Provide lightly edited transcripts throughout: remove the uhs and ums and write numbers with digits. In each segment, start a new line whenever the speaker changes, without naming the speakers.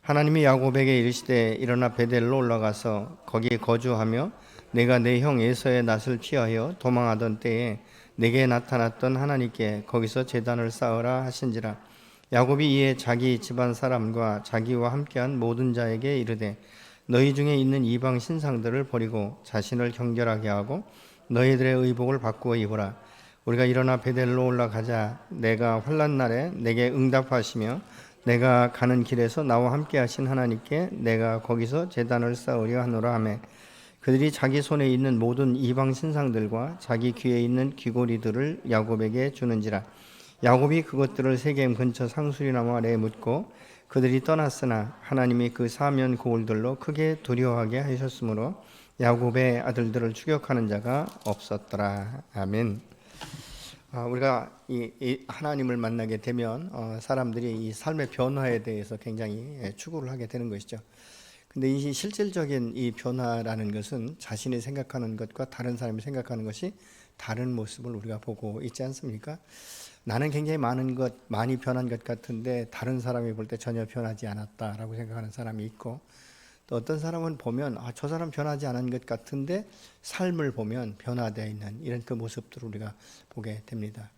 하나님이 야곱에게 이르시되 일어나 베델로 올라가서 거기 거주하며 내가 내 형 에서의 낯을 피하여 도망하던 때에 내게 나타났던 하나님께 거기서 제단을 쌓으라 하신지라. 야곱이 이에 자기 집안 사람과 자기와 함께한 모든 자에게 이르되 너희 중에 있는 이방 신상들을 버리고 자신을 경결하게 하고 너희들의 의복을 바꾸어 입으라. 우리가 일어나 베델로 올라가자. 내가 환난 날에 내게 응답하시며 내가 가는 길에서 나와 함께 하신 하나님께 내가 거기서 제단을 쌓으려 하노라 하매 그들이 자기 손에 있는 모든 이방 신상들과 자기 귀에 있는 귀고리들을 야곱에게 주는지라. 야곱이 그것들을 세겜 근처 상수리나무 아래에 묻고 그들이 떠났으나 하나님이 그 사면 고울들로 크게 두려워하게 하셨으므로 야곱의 아들들을 추격하는 자가 없었더라. 아멘. 우리가 이 하나님을 만나게 되면 사람들이 이 삶의 변화에 대해서 굉장히 추구를 하게 되는 것이죠. 근데 이 실질적인 이 변화라는 것은 자신이 생각하는 것과 다른 사람이 생각하는 것이 다른 모습을 우리가 보고 있지 않습니까? 나는 굉장히 많이 변한 것 같은데 다른 사람이 볼 때 전혀 변하지 않았다라고 생각하는 사람이 있고, 또 어떤 사람은 보면 저 사람 변하지 않은 것 같은데 삶을 보면 변화되어 있는 이런 그 모습들을 우리가 보게 됩니다.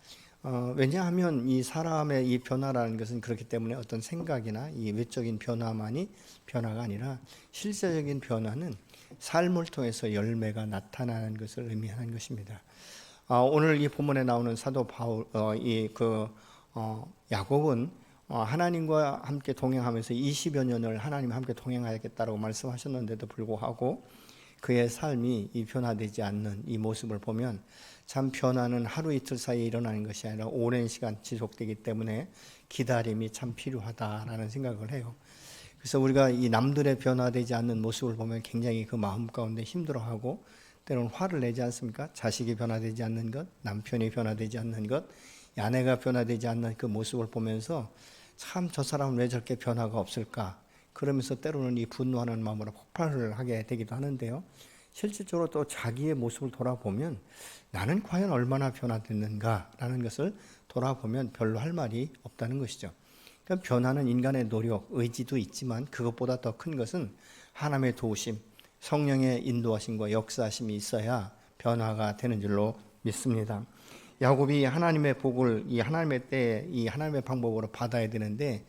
왜냐하면 이 사람의 이 변화라는 것은 그렇기 때문에 어떤 생각이나 이 외적인 변화만이 변화가 아니라 실제적인 변화는 삶을 통해서 열매가 나타나는 것을 의미하는 것입니다. 오늘 이 본문에 나오는 사도 바울, 야곱은 하나님과 함께 동행하면서 20여 년을 하나님과 함께 동행하겠다라고 말씀하셨는데도 불구하고 그의 삶이 이 변화되지 않는 이 모습을 보면 참 변화는 하루 이틀 사이에 일어나는 것이 아니라 오랜 시간 지속되기 때문에 기다림이 참 필요하다라는 생각을 해요. 그래서 우리가 이 남들의 변화되지 않는 모습을 보면 굉장히 그 마음 가운데 힘들어하고 때로는 화를 내지 않습니까? 자식이 변화되지 않는 것, 남편이 변화되지 않는 것, 아내가 변화되지 않는 그 모습을 보면서 참 저 사람은 왜 저렇게 변화가 없을까? 그러면서 때로는 이 분노하는 마음으로 폭발을 하게 되기도 하는데요. 실질적으로 또 자기의 모습을 돌아보면 나는 과연 얼마나 변화됐는가라는 것을 돌아보면 별로 할 말이 없다는 것이죠. 그러니까 변화는 인간의 노력, 의지도 있지만 그것보다 더 큰 것은 하나님의 도우심, 성령의 인도하심과 역사하심이 있어야 변화가 되는 줄로 믿습니다. 야곱이 하나님의 복을 이 하나님의 때에 이 하나님의 방법으로 받아야 되는데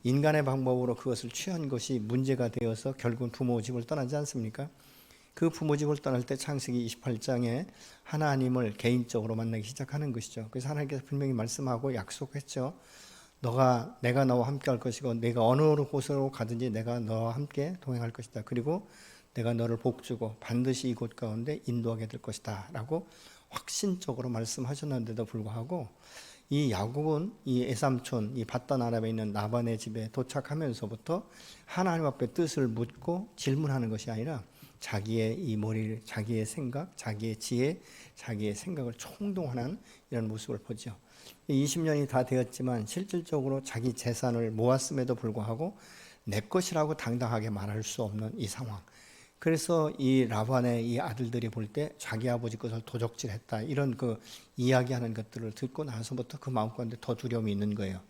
인간의 방법으로 그것을 취한 것이 문제가 되어서 결국은 부모 집을 떠나지 않습니까? 그 부모 집을 떠날 때 창세기 28장에 하나님을 개인적으로 만나기 시작하는 것이죠. 그래서 하나님께서 분명히 말씀하고 약속했죠. 내가 너와 함께 할 것이고 내가 어느 곳으로 가든지 내가 너와 함께 동행할 것이다. 그리고 내가 너를 복주고 반드시 이곳 가운데 인도하게 될 것이다 라고 확신적으로 말씀하셨는데도 불구하고 이 야곱은 이 에삼촌, 이 밧단 아람에 있는 라반의 집에 도착하면서부터 하나님 앞에 뜻을 묻고 질문하는 것이 아니라 자기의 이 머리를, 자기의 생각, 자기의 지혜, 자기의 생각을 총동하는 이런 모습을 보죠. 20년이 다 되었지만 실질적으로 자기 재산을 모았음에도 불구하고 내 것이라고 당당하게 말할 수 없는 이 상황. 그래서 이 라반의 이 아들들이 볼 때 자기 아버지 것을 도적질했다 이런 그 이야기하는 것들을 듣고 나서부터 그 마음 가운데 더 두려움이 있는 거예요.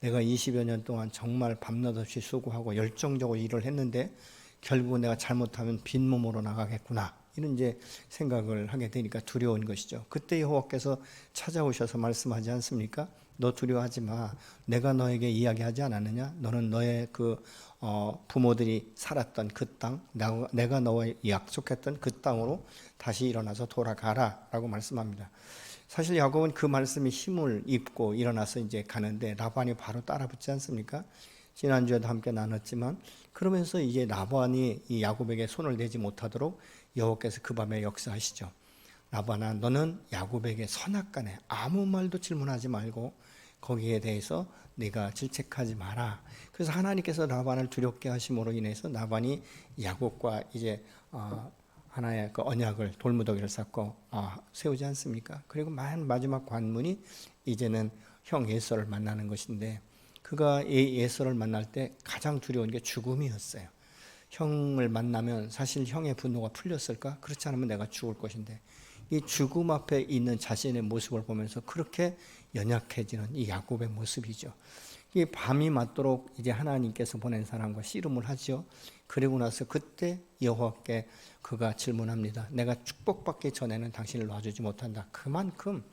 내가 20여 년 동안 정말 밤낮 없이 수고하고 열정적으로 일을 했는데 결국 내가 잘못하면 빈몸으로 나가겠구나 이런 이제 생각을 하게 되니까 두려운 것이죠. 그때 여호와께서 찾아오셔서 말씀하지 않습니까? 너 두려워하지 마. 내가 너에게 이야기하지 않았느냐? 너는 너의 부모들이 살았던 그 땅, 내가 너와 약속했던 그 땅으로 다시 일어나서 돌아가라 라고 말씀합니다. 사실 야곱은 그 말씀이 힘을 입고 일어나서 이제 가는데 라반이 바로 따라붙지 않습니까? 지난주에도 함께 나눴지만 그러면서 이제 라반이 이 야곱에게 손을 대지 못하도록 여호와께서 그 밤에 역사하시죠. 라반아, 너는 야곱에게 선악간에 아무 말도 질문하지 말고 거기에 대해서 네가 질책하지 마라. 그래서 하나님께서 라반을 두렵게 하심으로 인해서 라반이 야곱과 이제 하나의 그 언약을 돌무더기를 쌓고 세우지 않습니까? 그리고 마지막 관문이 이제는 형 에서를 만나는 것인데 그가 이 에서를 만날 때 가장 두려운 게 죽음이었어요. 형을 만나면 사실 형의 분노가 풀렸을까? 그렇지 않으면 내가 죽을 것인데 이 죽음 앞에 있는 자신의 모습을 보면서 그렇게 연약해지는 이 야곱의 모습이죠. 이 밤이 맞도록 이제 하나님께서 보낸 사람과 씨름을 하죠. 그리고 나서 그때 여호와께 그가 질문합니다. 내가 축복받기 전에는 당신을 놔주지 못한다. 그만큼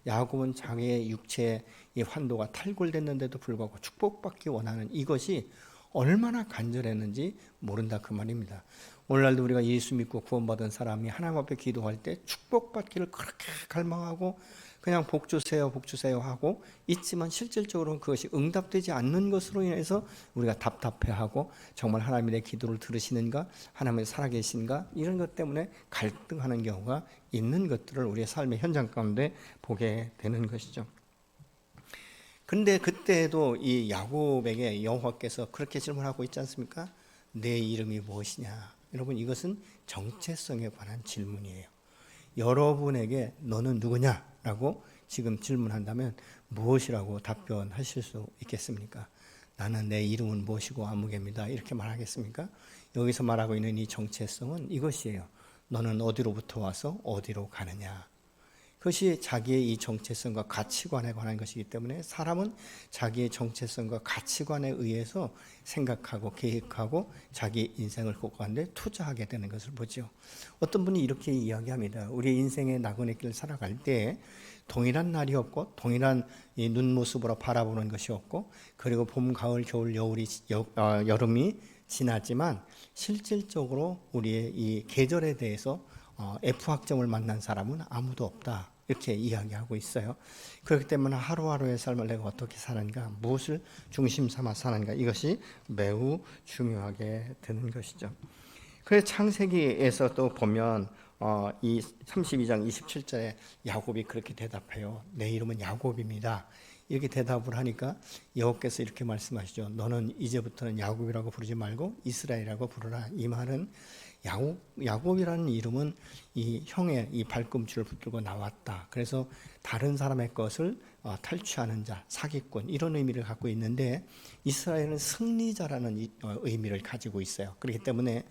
야곱은 자기의 육체의 이 환도가 탈골됐는데도 불구하고 축복받기 원하는 이것이 얼마나 간절했는지 모른다 그 말입니다. 오늘날도 우리가 예수 믿고 구원받은 사람이 하나님 앞에 기도할 때 축복받기를 그렇게 갈망하고 그냥 복 주세요 하고 있지만 실질적으로는 그것이 응답되지 않는 것으로 인해서 우리가 답답해하고 정말 하나님이 내 기도를 들으시는가, 하나님이 살아계신가, 이런 것 때문에 갈등하는 경우가 있는 것들을 우리의 삶의 현장 가운데 보게 되는 것이죠. 근데 그때도 이 야곱에게 여호와께서 그렇게 질문하고 있지 않습니까? 내 이름이 무엇이냐? 여러분, 이것은 정체성에 관한 질문이에요. 여러분에게 너는 누구냐? 라고 지금 질문한다면 무엇이라고 답변하실 수 있겠습니까? 나는 내 이름은 무엇이고 아무개입니다. 이렇게 말하겠습니까? 여기서 말하고 있는 이 정체성은 이것이에요. 너는 어디로부터 와서 어디로 가느냐? 그것이 자기의 이 정체성과 가치관에 관한 것이기 때문에 사람은 자기의 정체성과 가치관에 의해서 생각하고 계획하고 자기 인생을 곳곳에 투자하게 되는 것을 보죠. 어떤 분이 이렇게 이야기합니다. 우리 인생의 나그네 길 살아갈 때 동일한 날이 없고 동일한 이 눈모습으로 바라보는 것이 없고 그리고 봄, 가을, 겨울, 여름이 지났지만 실질적으로 우리의 이 계절에 대해서 F학점을 만난 사람은 아무도 없다. 이렇게 이야기하고 있어요. 그렇기 때문에 하루하루의 삶을 내가 어떻게 사는가, 무엇을 중심 삼아 사는가, 이것이 매우 중요하게 되는 것이죠. 그래서 창세기에서 또 보면 이 32장 27절에 야곱이 그렇게 대답해요. 내 이름은 야곱입니다. 이렇게 대답을 하니까 여호와께서 이렇게 말씀하시죠. 너는 이제부터는 야곱이라고 부르지 말고 이스라엘이라고 부르라. 이 말은 야곱이라는 이름은 이 형의 이 발꿈치를 붙들고 나왔다. 그래서 다른 사람의 것을 탈취하는 자, 사기꾼, 이런 의미를 갖고 있는데 이스라엘은 승리자라는 의미를 가지고 있어요. 그렇기 때문에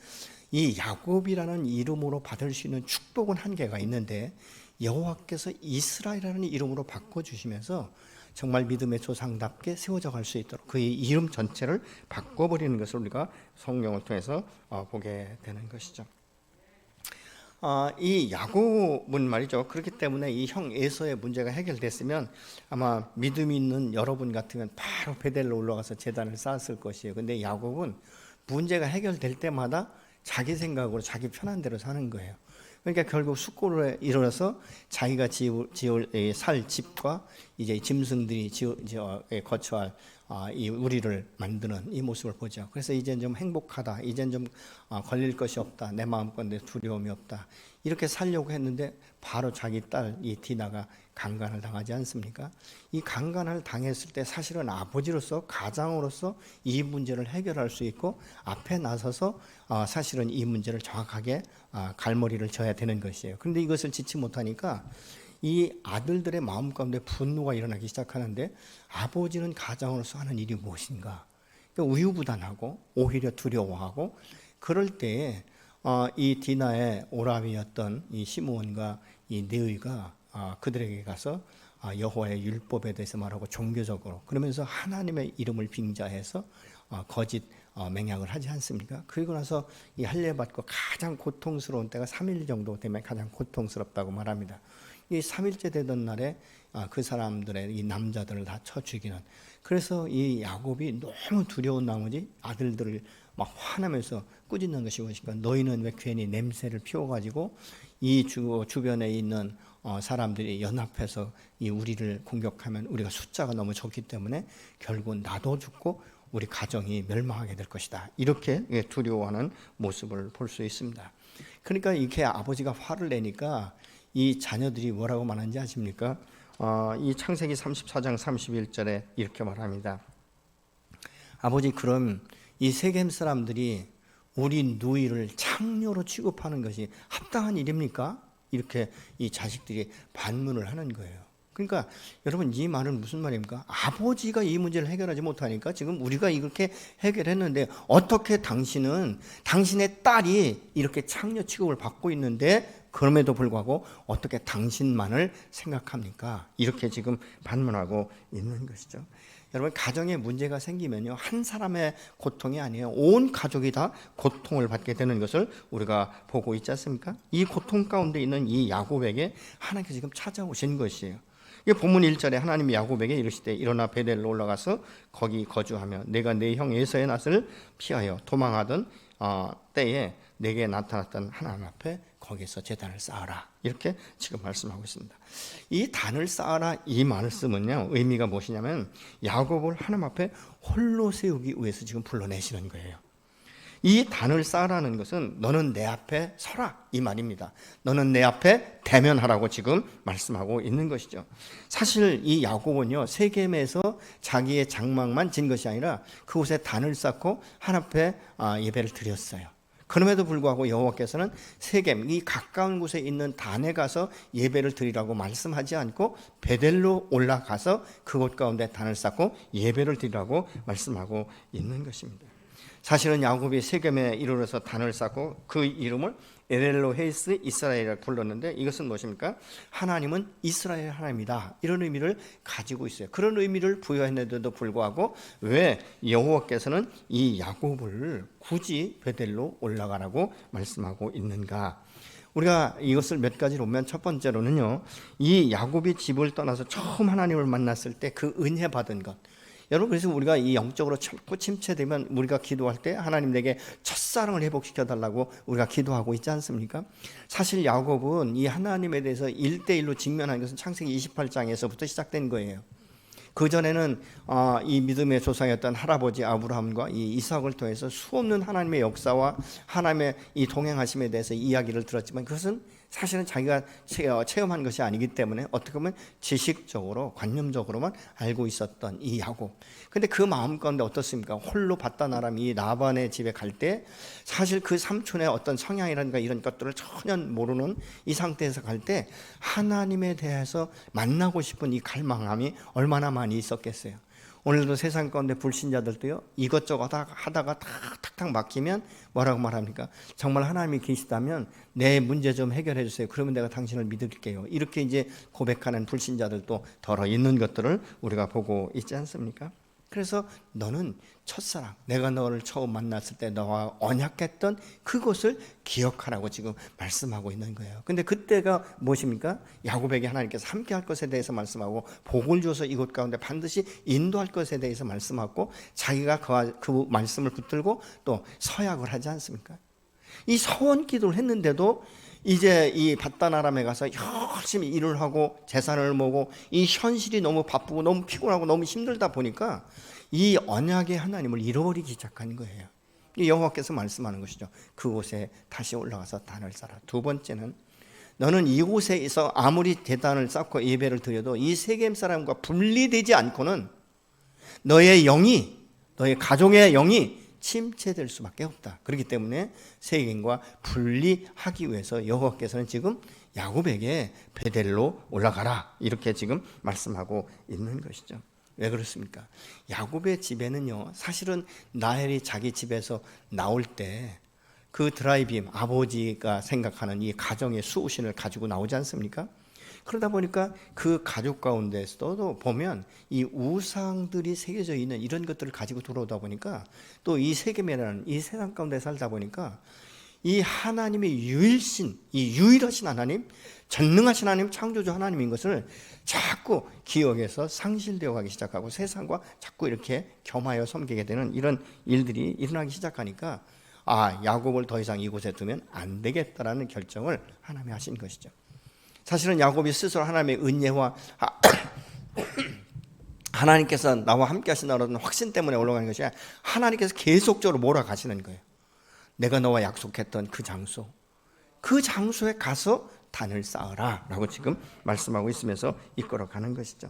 이 야곱이라는 이름으로 받을 수 있는 축복은 한계가 있는데 여호와께서 이스라엘이라는 이름으로 바꿔주시면서 정말 믿음의 조상답게 세워져 갈 수 있도록 그의 이름 전체를 바꿔버리는 것을 우리가 성경을 통해서 보게 되는 것이죠. 이 야곱은 말이죠. 그렇기 때문에 이 형 에서의 문제가 해결됐으면 아마 믿음이 있는 여러분 같으면 바로 베델로 올라가서 제단을 쌓았을 것이에요. 근데 야곱은 문제가 해결될 때마다 자기 생각으로 자기 편한 대로 사는 거예요. 그러니까 결국 숙고를 이루어서 자기가 살 집과 이제 짐승들이 거처할 이 우리를 만드는 이 모습을 보죠. 그래서 이젠 좀 행복하다, 이젠 좀 걸릴 것이 없다, 내 마음껏 두려움이 없다, 이렇게 살려고 했는데 바로 자기 딸 이 디나가 강간을 당하지 않습니까? 이 강간을 당했을 때 사실은 아버지로서 가장으로서 이 문제를 해결할 수 있고 앞에 나서서 사실은 이 문제를 정확하게 갈머리를 져야 되는 것이에요. 그런데 이것을 짓지 못하니까 이 아들들의 마음 가운데 분노가 일어나기 시작하는데 아버지는 가장으로서 하는 일이 무엇인가? 우유부단하고 오히려 두려워하고 그럴 때에 이 디나의 오라비였던 이 시므온과 이 네위가 그들에게 가서 여호와의 율법에 대해서 말하고 종교적으로 그러면서 하나님의 이름을 빙자해서 거짓 맹약을 하지 않습니까? 그리고 나서 이 할례받고 가장 고통스러운 때가 3일 정도 되면 가장 고통스럽다고 말합니다. 이 3일째 되던 날에 그 사람들의 이 남자들을 다 쳐 죽이는, 그래서 이 야곱이 너무 두려운 나머지 아들들을 막 화나면서 꾸짖는 것이 무엇인가? 너희는 왜 괜히 냄새를 피워가지고 이 주변에 있는 사람들이 연합해서 이 우리를 공격하면 우리가 숫자가 너무 적기 때문에 결국 나도 죽고 우리 가정이 멸망하게 될 것이다. 이렇게 두려워하는 모습을 볼 수 있습니다. 그러니까 이렇게 아버지가 화를 내니까 이 자녀들이 뭐라고 말하는지 아십니까? 이 창세기 34장 31절에 이렇게 말합니다. 아버지, 그럼 이 세겜 사람들이 우리 누이를 창녀로 취급하는 것이 합당한 일입니까? 이렇게 이 자식들이 반문을 하는 거예요. 그러니까 여러분, 이 말은 무슨 말입니까? 아버지가 이 문제를 해결하지 못하니까 지금 우리가 이렇게 해결했는데 어떻게 당신은 당신의 딸이 이렇게 창녀 취급을 받고 있는데 그럼에도 불구하고 어떻게 당신만을 생각합니까? 이렇게 지금 반문하고 있는 것이죠. 여러분, 가정에 문제가 생기면요, 한 사람의 고통이 아니에요. 온 가족이 다 고통을 받게 되는 것을 우리가 보고 있지 않습니까? 이 고통 가운데 있는 이 야곱에게 하나님께서 지금 찾아오신 것이에요. 이 본문 1절에 하나님이 야곱에게 이르시되 일어나 베델로 올라가서 거기 거주하며 내가 내 형 에서의 낯을 피하여 도망하던 때에 내게 나타났던 하나님 앞에 거기서 제단을 쌓아라. 이렇게 지금 말씀하고 있습니다. 이 단을 쌓아라 이 말씀은요, 의미가 무엇이냐면 야곱을 하나님 앞에 홀로 세우기 위해서 지금 불러내시는 거예요. 이 단을 쌓으라는 것은 너는 내 앞에 서라 이 말입니다. 너는 내 앞에 대면하라고 지금 말씀하고 있는 것이죠. 사실 이 야곱은요, 세겜에서 자기의 장막만 진 것이 아니라 그곳에 단을 쌓고 하나님 앞에 예배를 드렸어요. 그럼에도 불구하고 여호와께서는 세겜, 이 가까운 곳에 있는 단에 가서 예배를 드리라고 말씀하지 않고 베델로 올라가서 그곳 가운데 단을 쌓고 예배를 드리라고 말씀하고 있는 것입니다. 사실은 야곱이 세겜에 이르러서 단을 쌓고 그 이름을 에렐로 헤이스 이스라엘이라고 불렀는데, 이것은 무엇입니까? 하나님은 이스라엘 하나님이다, 이런 의미를 가지고 있어요. 그런 의미를 부여했는데도 불구하고 왜 여호와께서는 이 야곱을 굳이 베델로 올라가라고 말씀하고 있는가? 우리가 이것을 몇 가지로 보면, 첫 번째로는요, 이 야곱이 집을 떠나서 처음 하나님을 만났을 때 그 은혜 받은 것. 여러분, 그래서 우리가 이 영적으로 참고 침체되면 우리가 기도할 때 하나님 내게 첫사랑을 회복시켜 달라고 우리가 기도하고 있지 않습니까? 사실 야곱은 이 하나님에 대해서 1대1로 직면한 것은 창세기 28장에서부터 시작된 거예요. 그전에는 이 믿음의 조상이었던 할아버지 아브라함과 이 이삭을 통해서 수없는 하나님의 역사와 하나님의 이 동행하심에 대해서 이야기를 들었지만, 그것은 사실은 자기가 체험한 것이 아니기 때문에 어떻게 보면 지식적으로 관념적으로만 알고 있었던 이 야곱. 근데 그 마음 가운데 어떻습니까? 홀로 바단 아람이 라반의 집에 갈 때 사실 그 삼촌의 어떤 성향이라든가 이런 것들을 전혀 모르는 이 상태에서 갈 때 하나님에 대해서 만나고 싶은 이 갈망함이 얼마나 많이 있었겠어요. 오늘도 세상 가운데 불신자들도요, 이것저것 하다가 탁탁 막히면 뭐라고 말합니까? 정말 하나님이 계시다면 내 문제 좀 해결해 주세요. 그러면 내가 당신을 믿을게요. 이렇게 이제 고백하는 불신자들도 더러 있는 것들을 우리가 보고 있지 않습니까? 그래서 너는 첫사랑, 내가 너를 처음 만났을 때 너와 언약했던 그것을 기억하라고 지금 말씀하고 있는 거예요. 근데 그때가 무엇입니까? 야곱에게 하나님께서 함께 할 것에 대해서 말씀하고 복을 줘서 이곳 가운데 반드시 인도할 것에 대해서 말씀하고 자기가 그 말씀을 붙들고 또 서약을 하지 않습니까? 이 서원 기도를 했는데도 이제 이 바단 아람에 가서 열심히 일을 하고 재산을 모으고 이 현실이 너무 바쁘고 너무 피곤하고 너무 힘들다 보니까 이 언약의 하나님을 잃어버리기 시작한 거예요. 여호와께서 말씀하는 것이죠. 그곳에 다시 올라가서 단을 쌓아. 두 번째는 너는 이곳에서 아무리 대단을 쌓고 예배를 드려도 이 세겜 사람과 분리되지 않고는 너의 영이, 너의 가족의 영이 침체될 수밖에 없다. 그렇기 때문에 세겜과 분리하기 위해서 여호와께서는 지금 야곱에게 베델로 올라가라, 이렇게 지금 말씀하고 있는 것이죠. 왜 그렇습니까? 야곱의 집에는요, 사실은 라헬이 자기 집에서 나올 때 그 드라이빔, 아버지가 생각하는 이 가정의 수호신을 가지고 나오지 않습니까? 그러다 보니까 그 가족 가운데서도 보면 이 우상들이 새겨져 있는 이런 것들을 가지고 들어오다 보니까, 또 이 세겜이라는 이 세상 가운데 살다 보니까 이 하나님의 유일신, 이 유일하신 하나님, 전능하신 하나님, 창조주 하나님인 것을 자꾸 기억해서 상실되어 가기 시작하고 세상과 자꾸 이렇게 겸하여 섬기게 되는 이런 일들이 일어나기 시작하니까, 야곱을 더 이상 이곳에 두면 안 되겠다라는 결정을 하나님이 하신 것이죠. 사실은 야곱이 스스로 하나님의 은혜와 하나님께서 나와 함께 하신다는 확신 때문에 올라가는 것이 아니라 하나님께서 계속적으로 몰아가시는 거예요. 내가 너와 약속했던 그 장소, 그 장소에 가서 단을 쌓으라 라고 지금 말씀하고 있으면서 이끌어가는 것이죠.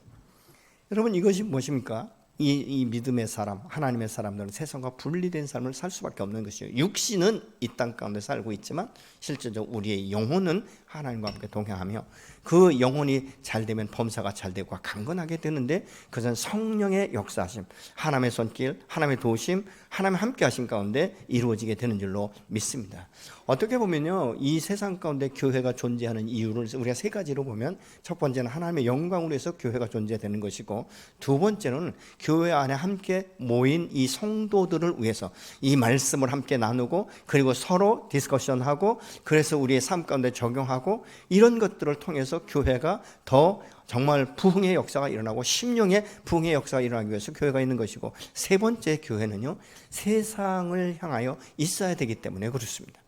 여러분, 이것이 무엇입니까? 이 믿음의 사람, 하나님의 사람들은 세상과 분리된 삶을 살 수밖에 없는 것이에요. 육신은 이 땅 가운데 살고 있지만 실제적으로 우리의 영혼은 하나님과 함께 동행하며 그 영혼이 잘 되면 범사가 잘 되고 강건하게 되는데, 그것은 성령의 역사하심, 하나님의 손길, 하나님의 도우심, 하나님 함께 하신 가운데 이루어지게 되는 줄로 믿습니다. 어떻게 보면요, 이 세상 가운데 교회가 존재하는 이유를 우리가 세 가지로 보면, 첫 번째는 하나님의 영광으로 해서 교회가 존재되는 것이고, 두 번째는 교회 안에 함께 모인 이 성도들을 위해서 이 말씀을 함께 나누고, 그리고 서로 디스커션하고, 그래서 우리의 삶 가운데 적용하고, 이런 것들을 통해서 교회가 더 정말 부흥의 역사가 일어나고 심령의 부흥의 역사가 일어나기 위해서 교회가 있는 것이고, 세 번째 교회는요, 세상을 향하여 있어야 되기 때문에 그렇습니다.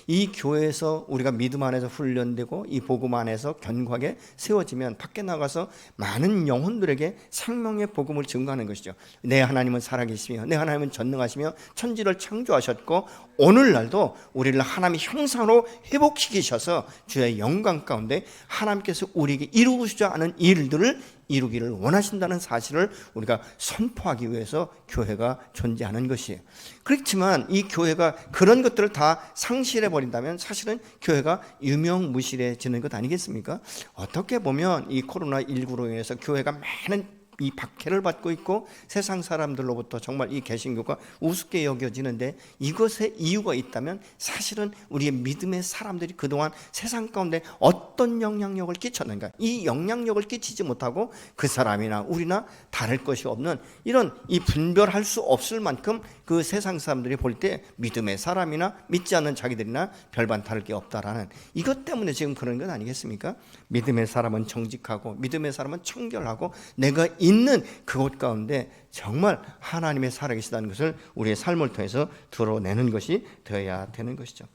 이 교회에서 우리가 믿음 안에서 훈련되고 이 복음 안에서 견고하게 세워지면 밖에 나가서 많은 영혼들에게 생명의 복음을 증거하는 것이죠. 내 하나님은 살아계시며 내 하나님은 전능하시며 천지를 창조하셨고 오늘날도 우리를 하나님의 형상으로 회복시키셔서 주의 영광 가운데 하나님께서 우리에게 이루고자 하는 일들을 이루기를 원하신다는 사실을 우리가 선포하기 위해서 교회가 존재하는 것이에요. 그렇지만 이 교회가 그런 것들을 다 상실해 버린다면 사실은 교회가 유명무실해지는 것 아니겠습니까? 어떻게 보면 이 코로나19로 인해서 교회가 많은 이 박해를 받고 있고 세상 사람들로부터 정말 이 개신교가 우습게 여겨지는데, 이것에 이유가 있다면 사실은 우리의 믿음의 사람들이 그동안 세상 가운데 어떤 영향력을 끼쳤는가, 이 영향력을 끼치지 못하고 그 사람이나 우리나 다를 것이 없는 이런 이 분별할 수 없을 만큼 그 세상 사람들이 볼 때 믿음의 사람이나 믿지 않는 자기들이나 별반 다를 게 없다라는 이것 때문에 지금 그런 건 아니겠습니까? 믿음의 사람은 정직하고 믿음의 사람은 청결하고 내가 있는 그곳 가운데 정말 하나님의 살아계시다는 것을 우리의 삶을 통해서 드러내는 것이 되어야 되는 것이죠.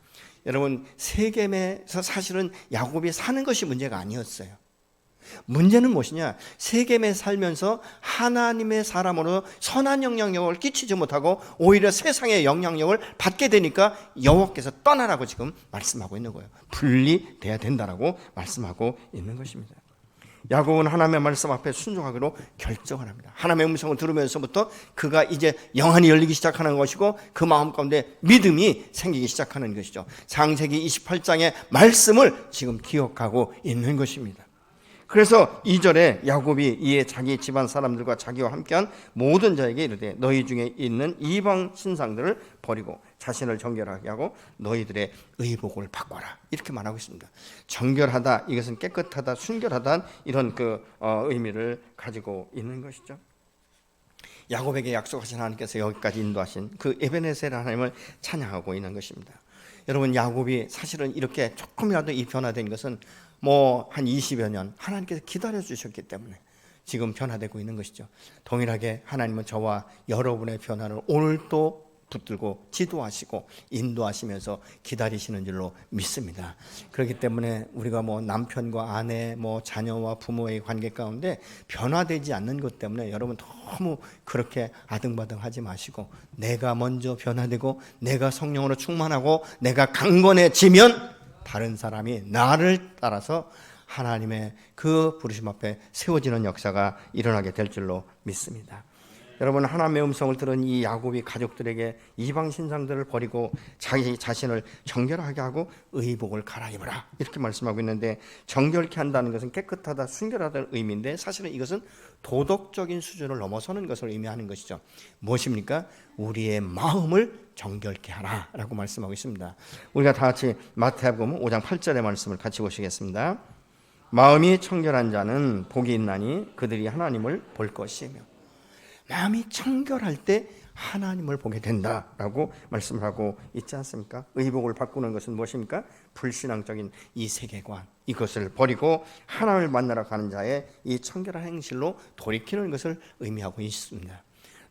여러분, 세겜에서 사실은 야곱이 사는 것이 문제가 아니었어요. 문제는 무엇이냐? 세겜에 살면서 하나님의 사람으로 선한 영향력을 끼치지 못하고 오히려 세상의 영향력을 받게 되니까 여호와께서 떠나라고 지금 말씀하고 있는 거예요. 분리돼야 된다라고 말씀하고 있는 것입니다. 야곱은 하나님의 말씀 앞에 순종하기로 결정을 합니다. 하나님의 음성을 들으면서부터 그가 이제 영안이 열리기 시작하는 것이고 그 마음 가운데 믿음이 생기기 시작하는 것이죠. 창세기 28장의 말씀을 지금 기억하고 있는 것입니다. 그래서 2절에 야곱이 이에 자기 집안 사람들과 자기와 함께한 모든 자에게 이르되 너희 중에 있는 이방 신상들을 버리고 자신을 정결하게 하고 너희들의 의복을 바꿔라, 이렇게 말하고 있습니다. 정결하다, 이것은 깨끗하다, 순결하다, 이런 의미를 가지고 있는 것이죠. 야곱에게 약속하신 하나님께서 여기까지 인도하신 그 에베네셀 하나님을 찬양하고 있는 것입니다. 여러분, 야곱이 사실은 이렇게 조금이라도 이 변화된 것은 한 20여 년 하나님께서 기다려 주셨기 때문에 지금 변화되고 있는 것이죠. 동일하게 하나님은 저와 여러분의 변화를 오늘도 붙들고 지도하시고 인도하시면서 기다리시는 줄로 믿습니다. 그렇기 때문에 우리가 남편과 아내, 자녀와 부모의 관계 가운데 변화되지 않는 것 때문에 여러분 너무 그렇게 아등바등하지 마시고, 내가 먼저 변화되고 내가 성령으로 충만하고 내가 강건해지면 다른 사람이 나를 따라서 하나님의 그 부르심 앞에 세워지는 역사가 일어나게 될 줄로 믿습니다. 여러분, 하나님의 음성을 들은 이 야곱이 가족들에게 이방 신상들을 버리고 자기 자신을 정결하게 하고 의복을 갈아입으라, 이렇게 말씀하고 있는데, 정결케 한다는 것은 깨끗하다, 순결하다는 의미인데 사실은 이것은 도덕적인 수준을 넘어서는 것을 의미하는 것이죠. 무엇입니까? 우리의 마음을 정결케 하라라고 말씀하고 있습니다. 우리가 다 같이 마태복음 5장 8절의 말씀을 같이 보시겠습니다. 마음이 청결한 자는 복이 있나니 그들이 하나님을 볼 것이며. 마음이 청결할 때 하나님을 보게 된다라고 말씀을 하고 있지 않습니까? 의복을 바꾸는 것은 무엇입니까? 불신앙적인 이 세계관, 이것을 버리고 하나님을 만나러 가는 자의 이 청결한 행실로 돌이키는 것을 의미하고 있습니다.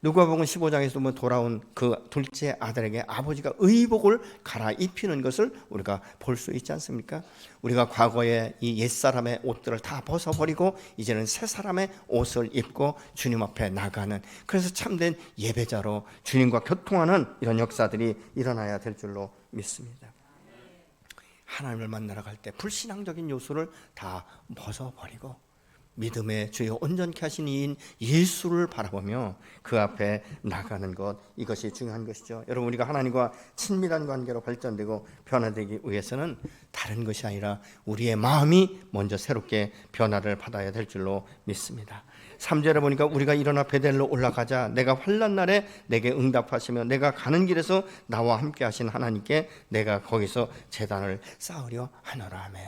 누가복음 15장에서 보면 돌아온 그 둘째 아들에게 아버지가 의복을 갈아입히는 것을 우리가 볼 수 있지 않습니까? 우리가 과거에 이 옛사람의 옷들을 다 벗어버리고 이제는 새 사람의 옷을 입고 주님 앞에 나가는, 그래서 참된 예배자로 주님과 교통하는 이런 역사들이 일어나야 될 줄로 믿습니다. 하나님을 만나러 갈 때 불신앙적인 요소를 다 벗어버리고 믿음의 주여 온전케 하신 이인 예수를 바라보며 그 앞에 나가는 것, 이것이 중요한 것이죠. 여러분, 우리가 하나님과 친밀한 관계로 발전되고 변화되기 위해서는 다른 것이 아니라 우리의 마음이 먼저 새롭게 변화를 받아야 될 줄로 믿습니다. 3절에 보니까 우리가 일어나 베델로 올라가자 내가 환난 날에 내게 응답하시며 내가 가는 길에서 나와 함께 하신 하나님께 내가 거기서 제단을 쌓으려 하노라며.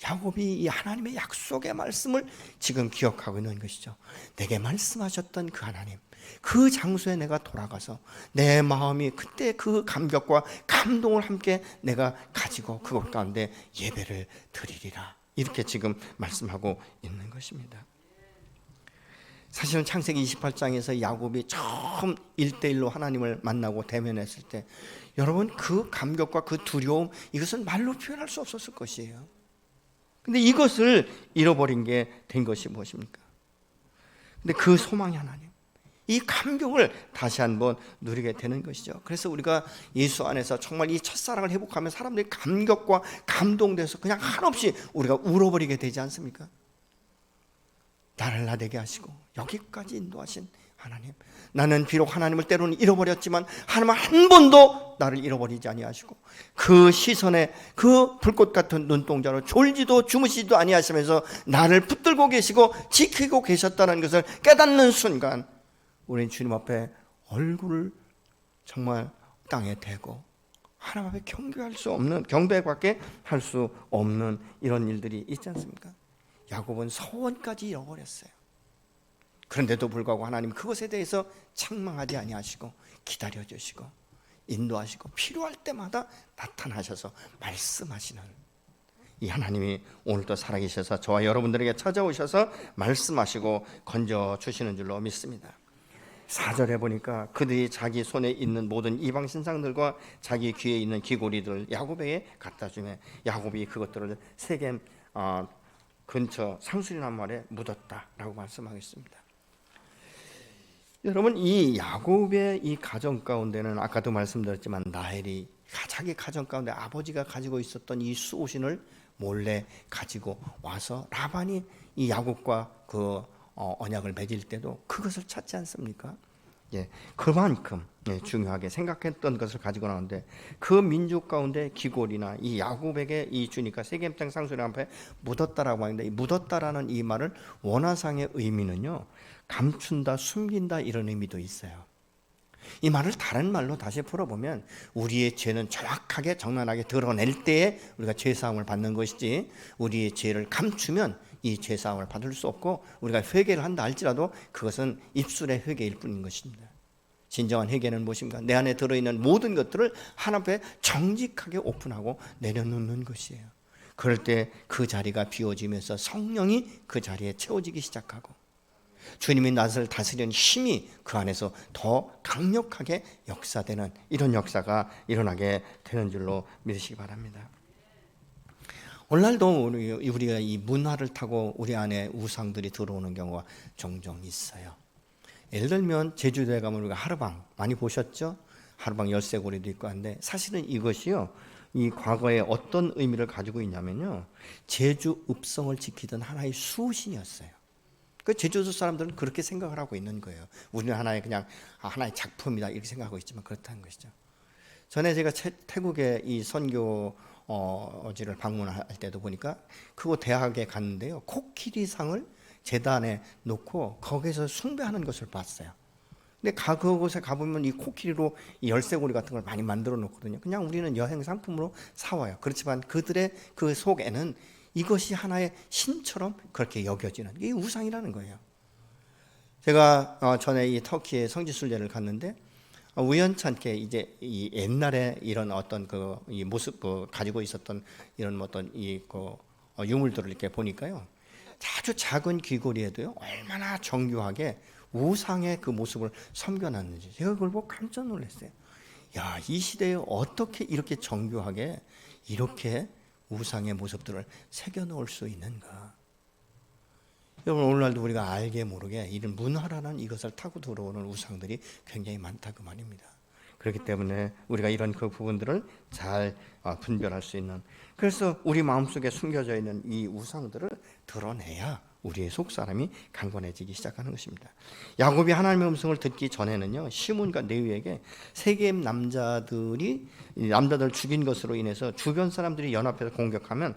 야곱이 이 하나님의 약속의 말씀을 지금 기억하고 있는 것이죠. 내게 말씀하셨던 그 하나님, 그 장소에 내가 돌아가서 내 마음이 그때 그 감격과 감동을 함께 내가 가지고 그것 가운데 예배를 드리리라, 이렇게 지금 말씀하고 있는 것입니다. 사실은 창세기 28장에서 야곱이 처음 1대1로 하나님을 만나고 대면했을 때 여러분 그 감격과 그 두려움, 이것은 말로 표현할 수 없었을 것이에요. 근데 이것을 잃어버린 게 된 것이 무엇입니까? 근데 그 소망이 하나님, 이 감격을 다시 한번 누리게 되는 것이죠. 그래서 우리가 예수 안에서 정말 이 첫사랑을 회복하면 사람들이 감격과 감동돼서 그냥 한없이 우리가 울어버리게 되지 않습니까? 나를 나되게 하시고 여기까지 인도하신 하나님, 나는 비록 하나님을 때로는 잃어버렸지만 하나님은 한 번도 나를 잃어버리지 아니하시고 그 시선에 그 불꽃 같은 눈동자로 졸지도 주무시지도 아니하시면서 나를 붙들고 계시고 지키고 계셨다는 것을 깨닫는 순간 우리는 주님 앞에 얼굴을 정말 땅에 대고 하나님 앞에 경배할 수 없는, 경배밖에 할 수 없는 이런 일들이 있지 않습니까? 야곱은 서원까지 잃어버렸어요. 그런데도 불구하고 하나님 그것에 대해서 책망하지 아니하시고 기다려주시고 인도하시고 필요할 때마다 나타나셔서 말씀하시는 이 하나님이 오늘도 살아계셔서 저와 여러분들에게 찾아오셔서 말씀하시고 건져주시는 줄로 믿습니다. 4절에 보니까 그들이 자기 손에 있는 모든 이방 신상들과 자기 귀에 있는 귀고리들을 야곱에게 갖다 주며 야곱이 그것들을 세겜 근처 상수리나무 아래 묻었다라고 말씀하겠습니다. 여러분 이 야곱의 이 가정 가운데는 아까도 말씀드렸지만 라헬이 자기 가정 가운데 아버지가 가지고 있었던 이 수옷신을 몰래 가지고 와서 라반이 이 야곱과 그 언약을 맺을 때도 그것을 찾지 않습니까? 예, 그만큼 중요하게 생각했던 것을 가지고 나오는데 그 민족 가운데 기골이나 이 야곱에게 이 주니까 세겜 땅 상수리 앞에 묻었다라고 하는데 이 묻었다라는 이 말을 원어상의 의미는요, 감춘다, 숨긴다 이런 의미도 있어요. 이 말을 다른 말로 다시 풀어보면 우리의 죄는 정확하게 정난하게 드러낼 때에 우리가 죄사함을 받는 것이지 우리의 죄를 감추면 이 죄사함을 받을 수 없고 우리가 회개를 한다 할지라도 그것은 입술의 회개일 뿐인 것입니다. 진정한 회개는 무엇인가? 내 안에 들어있는 모든 것들을 하나님 앞에 정직하게 오픈하고 내려놓는 것이에요. 그럴 때 그 자리가 비워지면서 성령이 그 자리에 채워지기 시작하고 주님이 나를 다스리는 힘이 그 안에서 더 강력하게 역사되는 이런 역사가 일어나게 되는 줄로 믿으시기 바랍니다. 오늘날도 우리가 이 문화를 타고 우리 안에 우상들이 들어오는 경우가 종종 있어요. 예를 들면 제주도에 가면 우리가 하르방 많이 보셨죠? 하르방 열쇠고리도 있고 한데 사실은 이것이요, 이 과거에 어떤 의미를 가지고 있냐면요, 제주 읍성을 지키던 하나의 수호신이었어요. 그 제주도 사람들은 그렇게 생각을 하고 있는 거예요. 우리는 하나의 그냥 하나의 작품이다 이렇게 생각하고 있지만 그렇다는 것이죠. 전에 제가 태국의 이 선교지를 방문할 때도 보니까 그곳 대학에 갔는데요, 코끼리상을 제단에 놓고 거기서 숭배하는 것을 봤어요. 근데 그곳에 가보면 이 코끼리로 이 열쇠고리 같은 걸 많이 만들어 놓거든요. 그냥 우리는 여행 상품으로 사와요. 그렇지만 그들의 그 속에는 이것이 하나의 신처럼 그렇게 여겨지는 게 우상이라는 거예요. 제가 전에 이 터키의 성지순례를 갔는데 우연찮게 이제 이 옛날에 이런 어떤 이 모습 가지고 있었던 이런 어떤 유물들을 이렇게 보니까요, 아주 작은 귀고리에도요 얼마나 정교하게 우상의 그 모습을 섬겨놨는지 제가 그걸 보고 깜짝 놀랐어요. 야, 이 시대에 어떻게 이렇게 정교하게 이렇게 우상의 모습들을 새겨놓을 수 있는가? 여러분 오늘날도 우리가 알게 모르게 이런 문화라는 이것을 타고 들어오는 우상들이 굉장히 많다 그 말입니다. 그렇기 때문에 우리가 이런 그 부분들을 잘 분별할 수 있는, 그래서 우리 마음속에 숨겨져 있는 이 우상들을 드러내야 우리의 속사람이 강건해지기 시작하는 것입니다. 야곱이 하나님의 음성을 듣기 전에는요, 시몬과 레위에게 세겜 남자들 죽인 것으로 인해서 주변 사람들이 연합해서 공격하면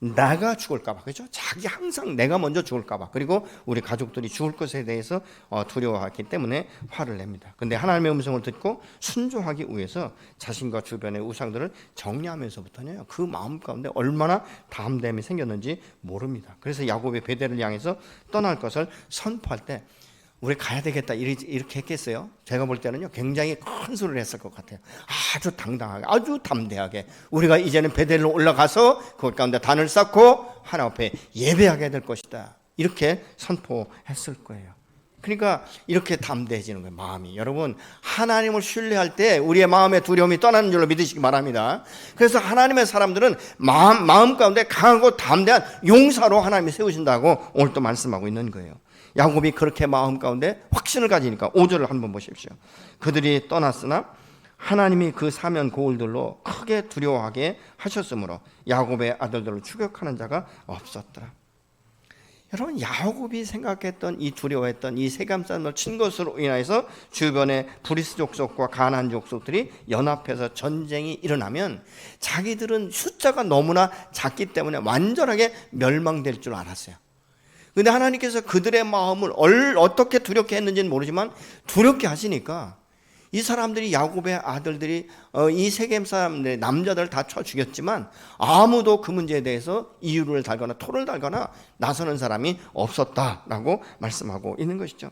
내가 죽을까 봐, 그렇죠? 자기 항상 내가 먼저 죽을까 봐, 그리고 우리 가족들이 죽을 것에 대해서 두려워하기 때문에 화를 냅니다. 근데 하나님의 음성을 듣고 순종하기 위해서 자신과 주변의 우상들을 정리하면서부터는요, 그 마음 가운데 얼마나 담대함이 생겼는지 모릅니다. 그래서 야곱이 베델을 향해서 떠날 것을 선포할 때 우리 가야 되겠다 이렇게 했겠어요? 제가 볼 때는요, 굉장히 큰 소리를 했을 것 같아요. 아주 당당하게, 아주 담대하게 우리가 이제는 베델로 올라가서 그곳 가운데 단을 쌓고 하나님 앞에 예배하게 될 것이다, 이렇게 선포했을 거예요. 그러니까 이렇게 담대해지는 거예요, 마음이. 여러분, 하나님을 신뢰할 때 우리의 마음의 두려움이 떠나는 줄로 믿으시기 바랍니다. 그래서 하나님의 사람들은 마음 가운데 강하고 담대한 용사로 하나님이 세우신다고 오늘 또 말씀하고 있는 거예요. 야곱이 그렇게 마음 가운데 확신을 가지니까 5절을 한번 보십시오. 그들이 떠났으나 하나님이 그 사면 고울들로 크게 두려워하게 하셨으므로 야곱의 아들들을 추격하는 자가 없었더라. 여러분, 야곱이 생각했던 이 두려워했던 이 세겜산을 친 것으로 인해서 주변의 브리스 족속과 가나안 족속들이 연합해서 전쟁이 일어나면 자기들은 숫자가 너무나 작기 때문에 완전하게 멸망될 줄 알았어요. 근데 하나님께서 그들의 마음을 어떻게 두렵게 했는지는 모르지만 두렵게 하시니까 이 사람들이, 야곱의 아들들이 이 세겜 사람들의 남자들 다 쳐 죽였지만 아무도 그 문제에 대해서 이유를 달거나 토를 달거나 나서는 사람이 없었다라고 말씀하고 있는 것이죠.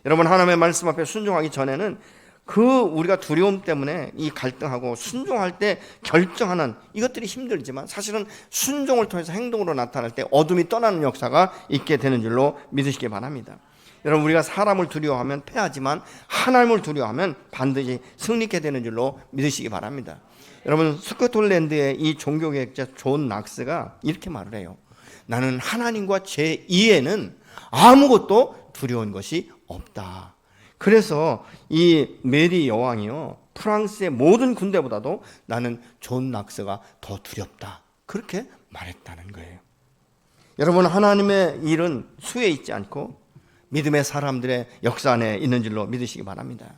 여러분, 하나님의 말씀 앞에 순종하기 전에는 우리가 두려움 때문에 이 갈등하고 순종할 때 결정하는 이것들이 힘들지만 사실은 순종을 통해서 행동으로 나타날 때 어둠이 떠나는 역사가 있게 되는 줄로 믿으시기 바랍니다. 여러분, 우리가 사람을 두려워하면 패하지만 하나님을 두려워하면 반드시 승리하게 되는 줄로 믿으시기 바랍니다. 여러분, 스코틀랜드의 이 종교개혁자 존 낙스가 이렇게 말을 해요. 나는 하나님과 제 이에는 아무것도 두려운 것이 없다. 그래서 이 메리 여왕이요, 프랑스의 모든 군대보다도 나는 존 낙스가 더 두렵다, 그렇게 말했다는 거예요. 여러분, 하나님의 일은 수에 있지 않고 믿음의 사람들의 역사 안에 있는 줄로 믿으시기 바랍니다.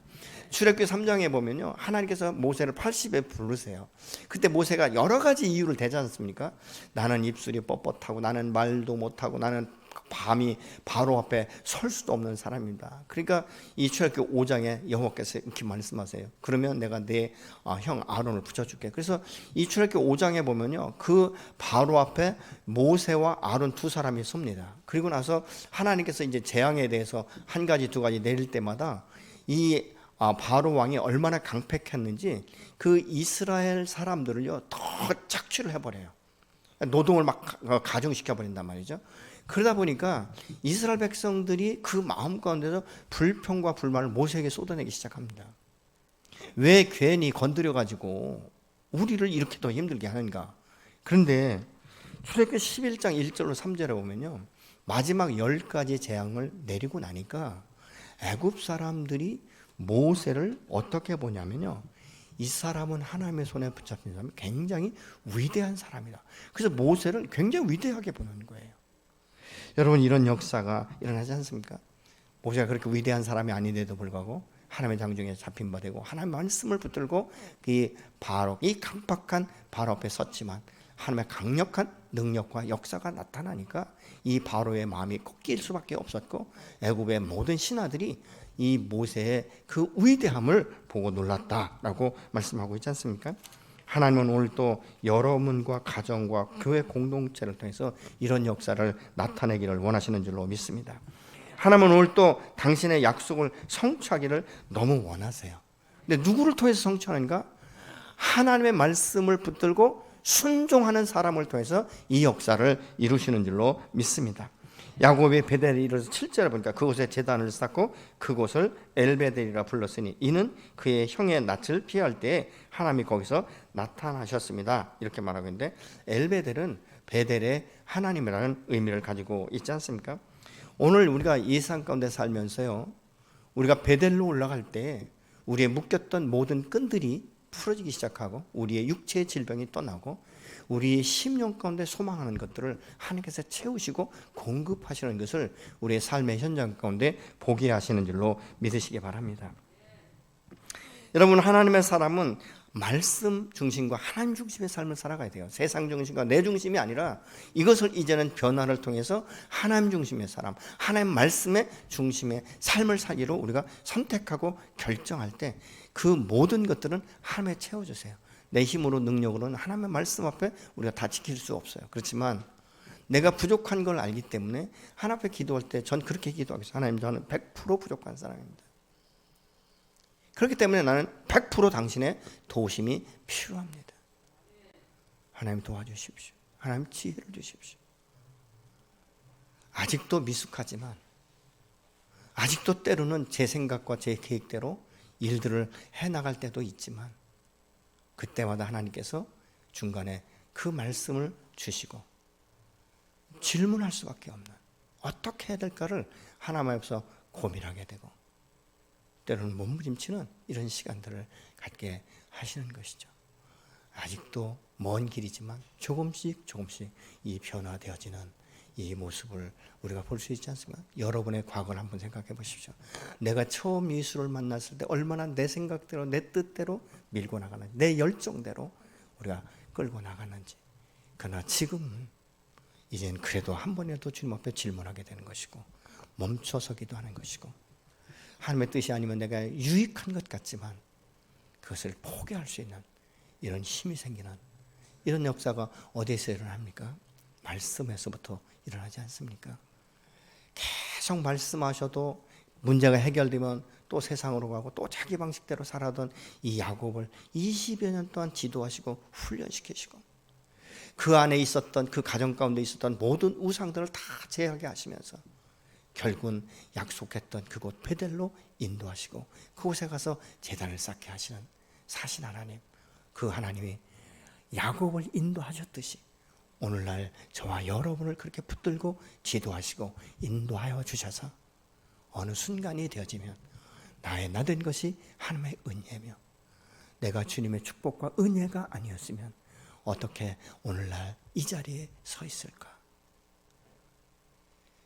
출애굽기 3장에 보면요, 하나님께서 모세를 80에 부르세요. 그때 모세가 여러 가지 이유를 대지 않습니까? 나는 입술이 뻣뻣하고 나는 말도 못하고 나는 밤이 바로 앞에 설 수도 없는 사람입니다. 그러니까 이 출애굽기 5장에 여호와께서 이렇게 말씀하세요. 그러면 내가 내 형 아론을 붙여줄게. 그래서 이 출애굽기 5장에 보면요, 그 바로 앞에 모세와 아론 두 사람이 섭니다. 그리고 나서 하나님께서 이제 재앙에 대해서 한 가지 두 가지 내릴 때마다 이 바로 왕이 얼마나 강팩했는지 그 이스라엘 사람들을요 더 착취를 해버려요. 노동을 막 가중시켜 버린단 말이죠. 그러다 보니까 이스라엘 백성들이 그 마음 가운데서 불평과 불만을 모세에게 쏟아내기 시작합니다. 왜 괜히 건드려가지고 우리를 이렇게 더 힘들게 하는가. 그런데 출애굽기 11장 1절로 3절에 보면요, 마지막 10가지 재앙을 내리고 나니까 애굽 사람들이 모세를 어떻게 보냐면요, 이 사람은 하나님의 손에 붙잡힌 사람이 굉장히 위대한 사람이다. 그래서 모세를 굉장히 위대하게 보는 거예요. 여러분, 이런 역사가 일어나지 않습니까? 모세가 그렇게 위대한 사람이 아닌데도 불구하고 하나님의 장중에 잡힌 바 되고 하나님의 말씀을 붙들고 이 강팍한 바로 앞에 섰지만 하나님의 강력한 능력과 역사가 나타나니까 이 바로의 마음이 꺾일 수밖에 없었고 애굽의 모든 신하들이 이 모세의 그 위대함을 보고 놀랐다라고 말씀하고 있지 않습니까? 하나님은 오늘 또 여러분과 가정과 교회 공동체를 통해서 이런 역사를 나타내기를 원하시는 줄로 믿습니다. 하나님은 오늘 또 당신의 약속을 성취하기를 너무 원하세요. 근데 누구를 통해서 성취하는가? 하나님의 말씀을 붙들고 순종하는 사람을 통해서 이 역사를 이루시는 줄로 믿습니다. 야곱이 베델에 이르러서 7절에 보니까 그곳에 제단을 쌓고 그곳을 엘베델이라 불렀으니 이는 그의 형의 낯을 피할 때에 하나님이 거기서 나타나셨습니다. 이렇게 말하고 있는데, 엘베델은 베델의 하나님이라는 의미를 가지고 있지 않습니까? 오늘 우리가 이 세상 가운데 살면서요, 우리가 베델로 올라갈 때 우리의 묶였던 모든 끈들이 풀어지기 시작하고 우리의 육체의 질병이 떠나고 우리의 심령 가운데 소망하는 것들을 하나님께서 채우시고 공급하시는 것을 우리의 삶의 현장 가운데 보게 하시는 줄로 믿으시기 바랍니다. 여러분, 하나님의 사람은 말씀 중심과 하나님 중심의 삶을 살아가야 돼요. 세상 중심과 내 중심이 아니라 이것을 이제는 변화를 통해서 하나님 중심의 사람, 하나님 말씀의 중심의 삶을 살기로 우리가 선택하고 결정할 때 그 모든 것들은 하나님에 채워주세요. 내 힘으로 능력으로는 하나님의 말씀 앞에 우리가 다 지킬 수 없어요. 그렇지만 내가 부족한 걸 알기 때문에 하나님 앞에 기도할 때 전 그렇게 기도하겠어요. 하나님, 저는 100% 부족한 사람입니다. 그렇기 때문에 나는 100% 당신의 도우심이 필요합니다. 하나님 도와주십시오. 하나님 지혜를 주십시오. 아직도 미숙하지만, 아직도 때로는 제 생각과 제 계획대로 일들을 해나갈 때도 있지만, 그때마다 하나님께서 중간에 그 말씀을 주시고 질문할 수밖에 없는, 어떻게 해야 될까를 하나님 앞에서 고민하게 되고 때로는 몸부림치는 이런 시간들을 갖게 하시는 것이죠. 아직도 먼 길이지만 조금씩 이 변화되어지는 이 모습을 우리가 볼 수 있지 않습니까? 여러분의 과거를 한번 생각해 보십시오. 내가 처음 예수를 만났을 때 얼마나 내 생각대로, 내 뜻대로 밀고 나가는지, 내 열정대로 우리가 끌고 나가는지. 그러나 지금은 이제는 그래도 한 번이라도 주님 앞에 질문하게 되는 것이고, 멈춰서기도 하는 것이고, 하나님의 뜻이 아니면 내가 유익한 것 같지만 그것을 포기할 수 있는 이런 힘이 생기는 이런 역사가 어디에서 일어납니까? 말씀에서부터 일어나지 않습니까? 계속 말씀하셔도 문제가 해결되면 또 세상으로 가고 또 자기 방식대로 살아던 이 야곱을 20여 년 동안 지도하시고 훈련시키시고 그 안에 있었던, 그 가정 가운데 있었던 모든 우상들을 다 제하게 하시면서 결국은 약속했던 그곳 베델로 인도하시고 그곳에 가서 제단을 쌓게 하시는 사신 하나님, 그 하나님이 야곱을 인도하셨듯이 오늘날 저와 여러분을 그렇게 붙들고 지도하시고 인도하여 주셔서 어느 순간이 되어지면 나의 나된 것이 하나님의 은혜며 내가 주님의 축복과 은혜가 아니었으면 어떻게 오늘날 이 자리에 서 있을까?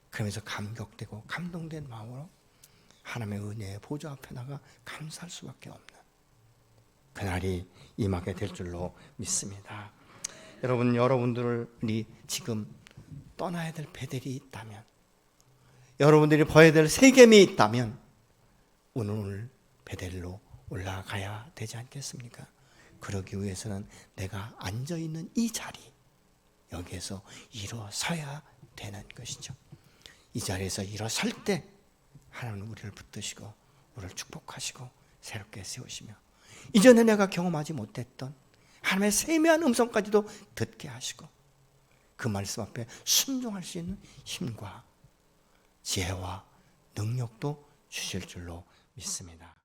그러면서 감격되고 감동된 마음으로 하나님의 은혜의 보좌 앞에 나가 감사할 수밖에 없는 그날이 임하게 될 줄로 믿습니다. 여러분, 여러분들이 지금 떠나야 될 베델이 있다면, 여러분들이 봐야 될 세겜이 있다면 오늘 베델로 올라가야 되지 않겠습니까? 그러기 위해서는 내가 앉아있는 이 자리, 여기에서 일어서야 되는 것이죠. 이 자리에서 일어설 때 하나님은 우리를 붙드시고 우리를 축복하시고 새롭게 세우시며 이전에 내가 경험하지 못했던 하나님의 세미한 음성까지도 듣게 하시고 그 말씀 앞에 순종할 수 있는 힘과 지혜와 능력도 주실 줄로 믿습니다.